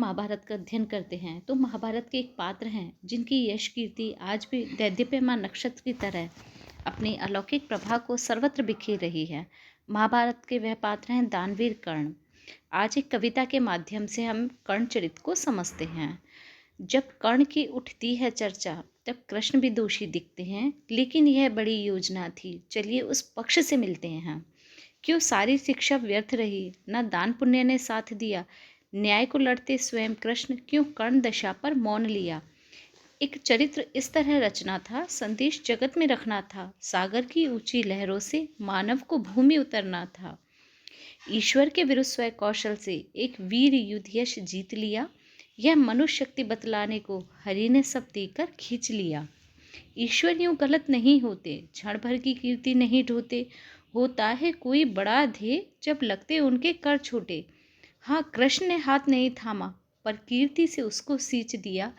महाभारत का अध्ययन करते हैं तो महाभारत के एक पात्र हैं जिनकी यश कीर्ति आज भी दैदीप्यमान नक्षत्र की तरह अपनी अलौकिक प्रभा को सर्वत्र बिखेर रही है। महाभारत के वह पात्र हैं दानवीर कर्ण। आज एक कविता के माध्यम से हम कर्ण चरित्र को समझते हैं। जब कर्ण की उठती है चर्चा तब कृष्ण भी दोषी दिखते हैं, लेकिन यह बड़ी योजना थी, चलिए उस पक्ष से मिलते हैं। क्यों सारी शिक्षा व्यर्थ रही, न दान पुण्य ने साथ दिया, न्याय को लड़ते स्वयं कृष्ण क्यों कर्ण दशा पर मौन लिया। एक चरित्र इस तरह रचना था, संदेश जगत में रखना था, सागर की ऊंची लहरों से मानव को भूमि उतरना था। ईश्वर के विरुद्ध स्वयं कौशल से एक वीर युद्ध यश जीत लिया, यह मनुष्य शक्ति बतलाने को हरि ने सब देकर खींच लिया। ईश्वर यूं गलत नहीं होते, क्षण भर की कीर्ति नहीं ढोते, होता है कोई बड़ा ध्येय जब लगते उनके कर छोटे। हाँ, कृष्ण ने हाथ नहीं थामा पर कीर्ति से उसको सींच दिया,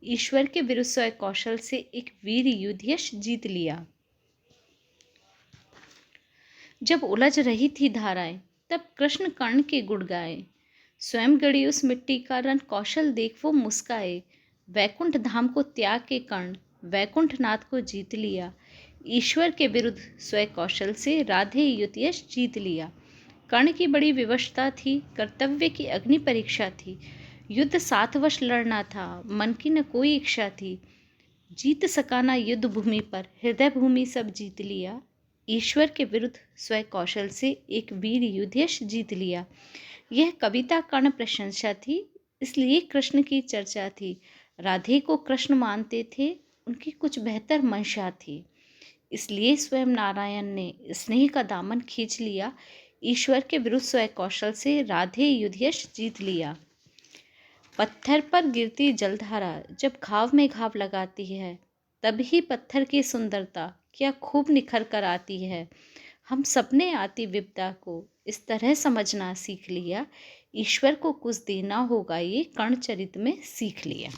ईश्वर के विरुद्ध स्वयं कौशल से एक वीर युद्ध यश जीत लिया। जब उलझ रही थी धाराएं तब कृष्ण कर्ण के गुण गाए, स्वयं गढ़ी उस मिट्टी का रन कौशल देख वो मुस्काए। वैकुंठ धाम को त्याग के कर्ण वैकुंठ नाथ को जीत लिया, ईश्वर के विरुद्ध स्वयं कौशल से राधे युद्ध यश जीत लिया। कर्ण की बड़ी विवशता थी, कर्तव्य की अग्नि परीक्षा थी, युद्ध सातवश लड़ना था, मन की न कोई इच्छा थी। जीत सका ना युद्ध भूमि पर, हृदय भूमि सब जीत लिया, ईश्वर के विरुद्ध स्वयं कौशल से एक वीर युद्ध यश जीत लिया। यह कविता कर्ण प्रशंसा थी, इसलिए कृष्ण की चर्चा थी। राधे को कृष्ण मानते थे, उनकी कुछ बेहतर मंशा थी, इसलिए स्वयं नारायण ने स्नेह का दामन खींच लिया, ईश्वर के विरुद्ध स्वयं कौशल से राधे युद्ध यश जीत लिया। पत्थर पर गिरती जलधारा जब घाव में घाव लगाती है, तभी पत्थर की सुंदरता क्या खूब निखर कर आती है। हम सबने आती विपदा को इस तरह समझना सीख लिया, ईश्वर को कुछ देना होगा ये कर्ण चरित्र में सीख लिया।